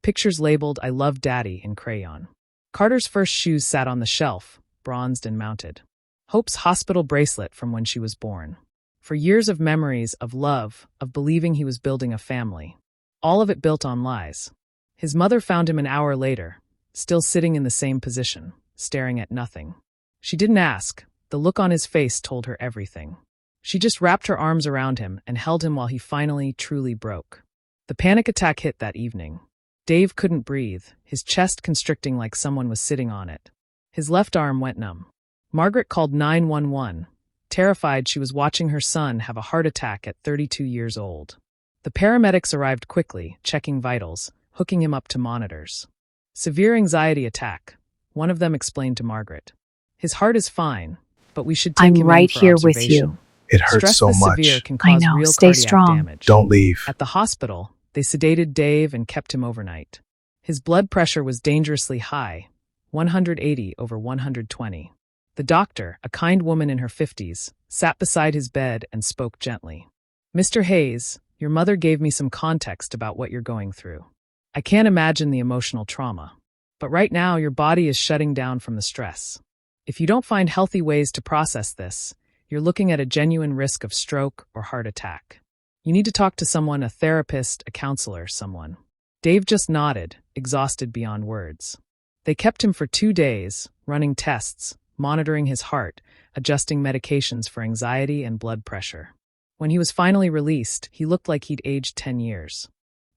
[SPEAKER 1] Pictures labeled "I love Daddy" in crayon. Carter's first shoes sat on the shelf, bronzed and mounted. Hope's hospital bracelet from when she was born. For years of memories, of love, of believing he was building a family. All of it built on lies. His mother found him an hour later, still sitting in the same position, staring at nothing. She didn't ask. The look on his face told her everything. She just wrapped her arms around him and held him while he finally, truly broke. The panic attack hit that evening. Dave couldn't breathe, his chest constricting like someone was sitting on it. His left arm went numb. Margaret called 911, terrified she was watching her son have a heart attack at 32 years old. The paramedics arrived quickly, checking vitals, hooking him up to monitors. "Severe anxiety attack," one of them explained to Margaret. "His heart is fine, but we should take
[SPEAKER 3] I'm
[SPEAKER 1] him
[SPEAKER 3] right
[SPEAKER 1] in for
[SPEAKER 3] here with
[SPEAKER 1] observation.
[SPEAKER 3] you.
[SPEAKER 2] It hurts
[SPEAKER 1] Stress
[SPEAKER 2] so
[SPEAKER 1] this
[SPEAKER 2] much.
[SPEAKER 1] severe can
[SPEAKER 3] I
[SPEAKER 1] cause
[SPEAKER 3] know.
[SPEAKER 1] real
[SPEAKER 3] Stay
[SPEAKER 1] cardiac
[SPEAKER 3] strong.
[SPEAKER 1] damage."
[SPEAKER 2] Don't leave.
[SPEAKER 1] At the hospital, they sedated Dave and kept him overnight. His blood pressure was dangerously high, 180 over 120. The doctor, a kind woman in her 50s, sat beside his bed and spoke gently. "Mr. Hayes, your mother gave me some context about what you're going through. I can't imagine the emotional trauma. But right now, your body is shutting down from the stress. If you don't find healthy ways to process this, you're looking at a genuine risk of stroke or heart attack. You need to talk to someone, a therapist, a counselor, someone." Dave just nodded, exhausted beyond words. They kept him for 2 days, running tests, monitoring his heart, adjusting medications for anxiety and blood pressure. When he was finally released, he looked like he'd aged 10 years.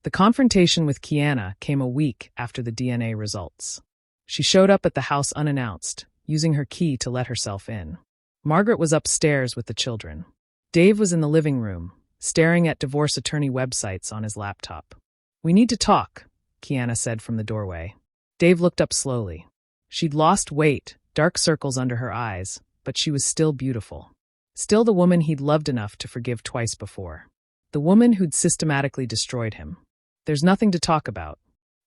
[SPEAKER 1] The confrontation with Kiyanna came a week after the DNA results. She showed up at the house unannounced, using her key to let herself in. Margaret was upstairs with the children. Dave was in the living room, staring at divorce attorney websites on his laptop. "We need to talk," Kiyanna said from the doorway. Dave looked up slowly. She'd lost weight, dark circles under her eyes, but she was still beautiful. Still the woman he'd loved enough to forgive twice before. The woman who'd systematically destroyed him. "There's nothing to talk about.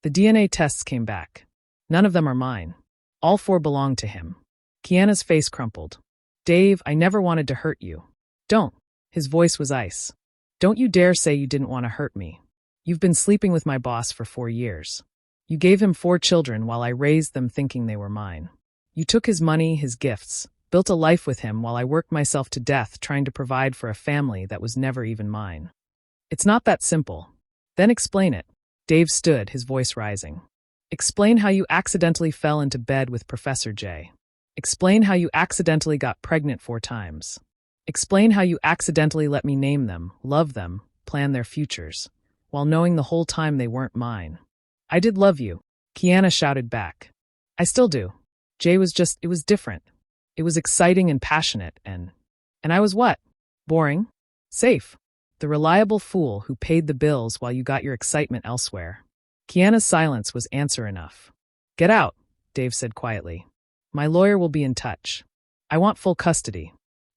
[SPEAKER 1] The DNA tests came back. None of them are mine. All 4 belong to him." Kiyanna's face crumpled. "Dave, I never wanted to hurt you. Don't." His voice was ice. "Don't you dare say you didn't want to hurt me. You've been sleeping with my boss for 4 years. You gave him 4 children while I raised them thinking they were mine. You took his money, his gifts, built a life with him while I worked myself to death trying to provide for a family that was never even mine. It's not that simple. Then explain it." Dave stood, his voice rising. "Explain how you accidentally fell into bed with Professor J. Explain how you accidentally got pregnant 4 times. Explain how you accidentally let me name them, love them, plan their futures, while knowing the whole time they weren't mine. I did love you, Kiyanna shouted back. I still do. Jay was it was different. It was exciting and passionate, and I was what? Boring? Safe. The reliable fool who paid the bills while you got your excitement elsewhere. Kiyanna's silence was answer enough. Get out, Dave said quietly. My lawyer will be in touch. I want full custody.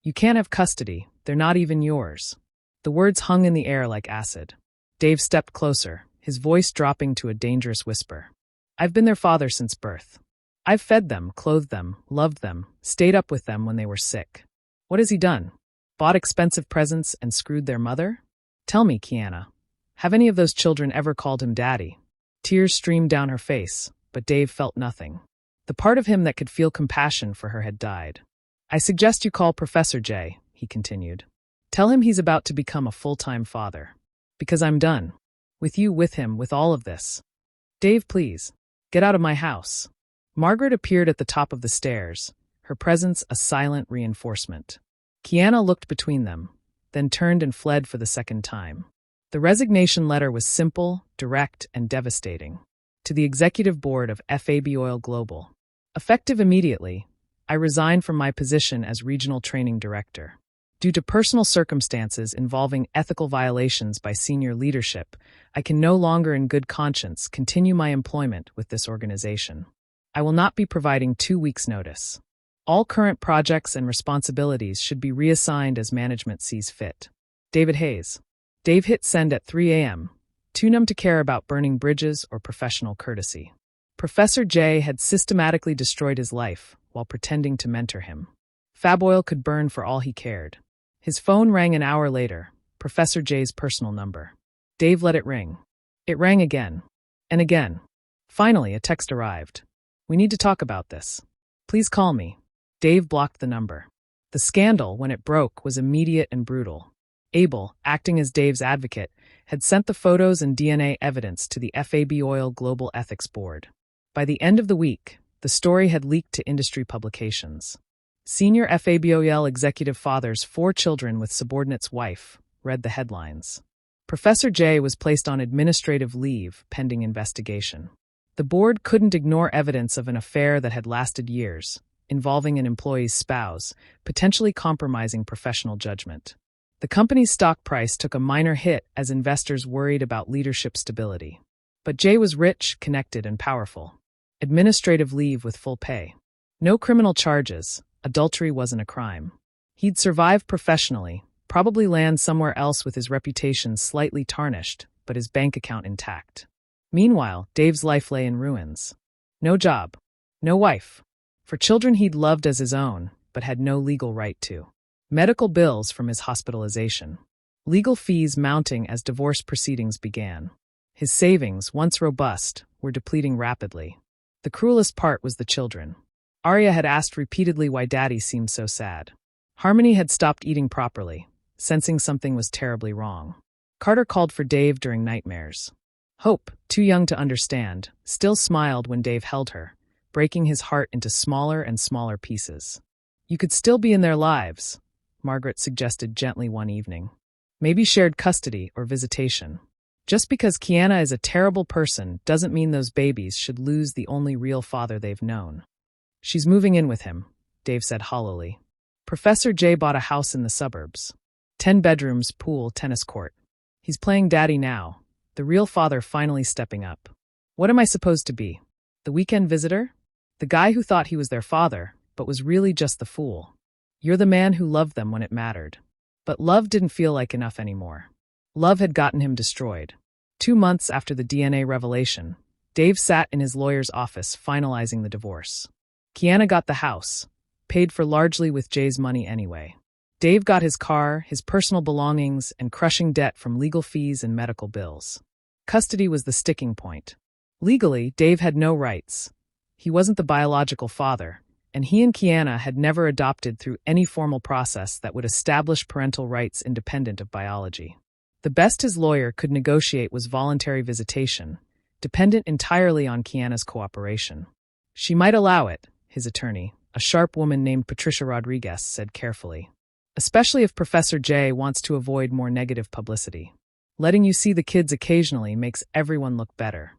[SPEAKER 1] You can't have custody, they're not even yours. The words hung in the air like acid. Dave stepped closer, his voice dropping to a dangerous whisper. I've been their father since birth. I've fed them, clothed them, loved them, stayed up with them when they were sick. What has he done? Bought expensive presents and screwed their mother? Tell me, Kiyanna, have any of those children ever called him daddy? Tears streamed down her face, but Dave felt nothing. The part of him that could feel compassion for her had died. I suggest you call Professor J, he continued. Tell him he's about to become a full-time father. Because I'm done. With you, with him, with all of this. Dave, please. Get out of my house. Margaret appeared at the top of the stairs, her presence a silent reinforcement. Kiyanna looked between them, then turned and fled for the second time. The resignation letter was simple, direct, and devastating. To the executive board of FAB Oil Global. Effective immediately, I resign from my position as regional training director. Due to personal circumstances involving ethical violations by senior leadership, I can no longer in good conscience continue my employment with this organization. I will not be providing 2 weeks' notice. All current projects and responsibilities should be reassigned as management sees fit. David Hayes. Dave hit send at 3 a.m., too numb to care about burning bridges or professional courtesy. Professor J had systematically destroyed his life while pretending to mentor him. Fab Oil could burn for all he cared. His phone rang an hour later, Professor J's personal number. Dave let it ring. It rang again. And again. Finally, a text arrived. We need to talk about this. Please call me. Dave blocked the number. The scandal, when it broke, was immediate and brutal. Abel, acting as Dave's advocate, had sent the photos and DNA evidence to the FAB Oil Global Ethics Board. By the end of the week, the story had leaked to industry publications. Senior FAB Oil executive father's 4 children with subordinate's wife, read the headlines. Professor J was placed on administrative leave pending investigation. The board couldn't ignore evidence of an affair that had lasted years, involving an employee's spouse, potentially compromising professional judgment. The company's stock price took a minor hit as investors worried about leadership stability. But Jay was rich, connected, and powerful. Administrative leave with full pay. No criminal charges. Adultery wasn't a crime. He'd survive professionally, probably land somewhere else with his reputation slightly tarnished, but his bank account intact. Meanwhile, Dave's life lay in ruins. No job. No wife. For children he'd loved as his own, but had no legal right to. Medical bills from his hospitalization. Legal fees mounting as divorce proceedings began. His savings, once robust, were depleting rapidly. The cruelest part was the children. Arya had asked repeatedly why Daddy seemed so sad. Harmony had stopped eating properly, sensing something was terribly wrong. Carter called for Dave during nightmares. Hope, too young to understand, still smiled when Dave held her, breaking his heart into smaller and smaller pieces. You could still be in their lives, Margaret suggested gently one evening. Maybe shared custody or visitation. Just because Kiyanna is a terrible person doesn't mean those babies should lose the only real father they've known. She's moving in with him, Dave said hollowly. Professor J bought a house in the suburbs. 10 bedrooms, pool, tennis court. He's playing daddy now, the real father finally stepping up. What am I supposed to be? The weekend visitor? The guy who thought he was their father, but was really just the fool. You're the man who loved them when it mattered. But love didn't feel like enough anymore. Love had gotten him destroyed. 2 months after the DNA revelation, Dave sat in his lawyer's office finalizing the divorce. Kiyanna got the house, paid for largely with Jay's money anyway. Dave got his car, his personal belongings, and crushing debt from legal fees and medical bills. Custody was the sticking point. Legally, Dave had no rights. He wasn't the biological father, and he and Kiyanna had never adopted through any formal process that would establish parental rights independent of biology. The best his lawyer could negotiate was voluntary visitation, dependent entirely on Kiyanna's cooperation. She might allow it, his attorney, a sharp woman named Patricia Rodriguez, said carefully. especially if Professor J wants to avoid more negative publicity. Letting you see the kids occasionally makes everyone look better.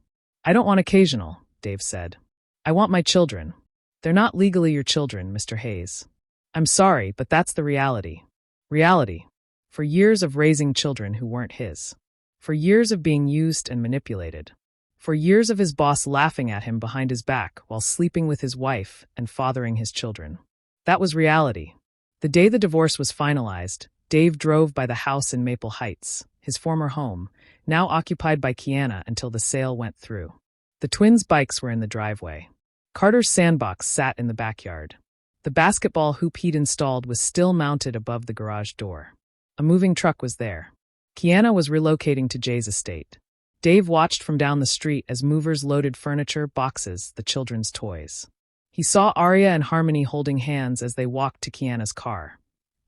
[SPEAKER 1] I don't want occasional, Dave said. I want my children. They're not legally your children, Mr. Hayes. I'm sorry, but that's the reality. Reality. For years of raising children who weren't his. For years of being used and manipulated. For years of his boss laughing at him behind his back while sleeping with his wife and fathering his children. That was reality. The day the divorce was finalized, Dave drove by the house in Maple Heights, his former home, now occupied by Kiyanna until the sale went through. The twins' bikes were in the driveway. Carter's sandbox sat in the backyard. The basketball hoop he'd installed was still mounted above the garage door. A moving truck was there. Kiyanna was relocating to Jay's estate. Dave watched from down the street as movers loaded furniture, boxes, the children's toys. He saw Arya and Harmony holding hands as they walked to Kiyanna's car,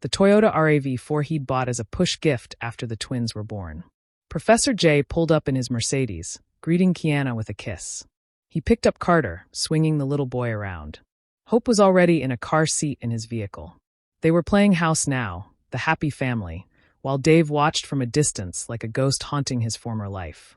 [SPEAKER 1] the Toyota RAV4 he'd bought as a push gift after the twins were born. Professor J pulled up in his Mercedes, greeting Kiyanna with a kiss. He picked up Carter, swinging the little boy around. Hope was already in a car seat in his vehicle. They were playing house now, the happy family, while Dave watched from a distance like a ghost haunting his former life.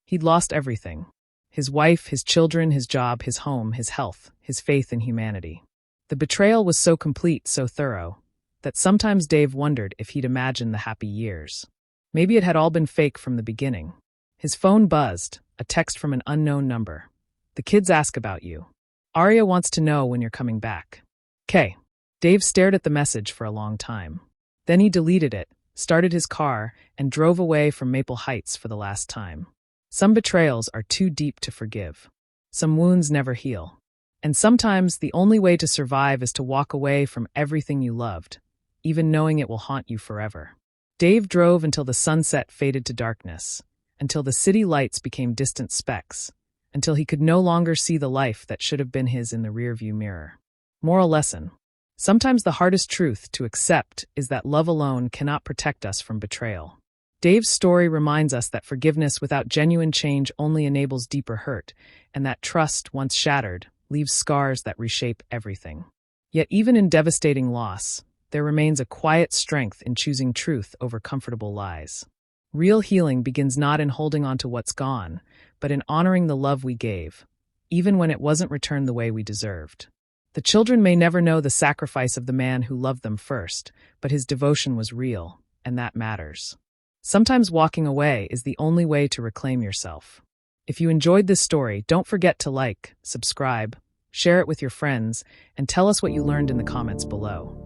[SPEAKER 1] He'd lost everything. His wife, his children, his job, his home, his health, his faith in humanity. The betrayal was so complete, so thorough, that sometimes Dave wondered if he'd imagined the happy years. Maybe it had all been fake from the beginning. His phone buzzed, a text from an unknown number. The kids ask about you. Arya wants to know when you're coming back. K. Dave stared at the message for a long time. Then he deleted it, started his car, and drove away from Maple Heights for the last time. Some betrayals are too deep to forgive. Some wounds never heal. And sometimes the only way to survive is to walk away from everything you loved, even knowing it will haunt you forever. Dave drove until the sunset faded to darkness, until the city lights became distant specks, until he could no longer see the life that should have been his in the rearview mirror. Moral lesson. Sometimes the hardest truth to accept is that love alone cannot protect us from betrayal. Dave's story reminds us that forgiveness without genuine change only enables deeper hurt, and that trust, once shattered, leaves scars that reshape everything. Yet even in devastating loss, there remains a quiet strength in choosing truth over comfortable lies. Real healing begins not in holding on to what's gone, but in honoring the love we gave, even when it wasn't returned the way we deserved. The children may never know the sacrifice of the man who loved them first, but his devotion was real, and that matters. Sometimes walking away is the only way to reclaim yourself. If you enjoyed this story, don't forget to like, subscribe, share it with your friends, and tell us what you learned in the comments below.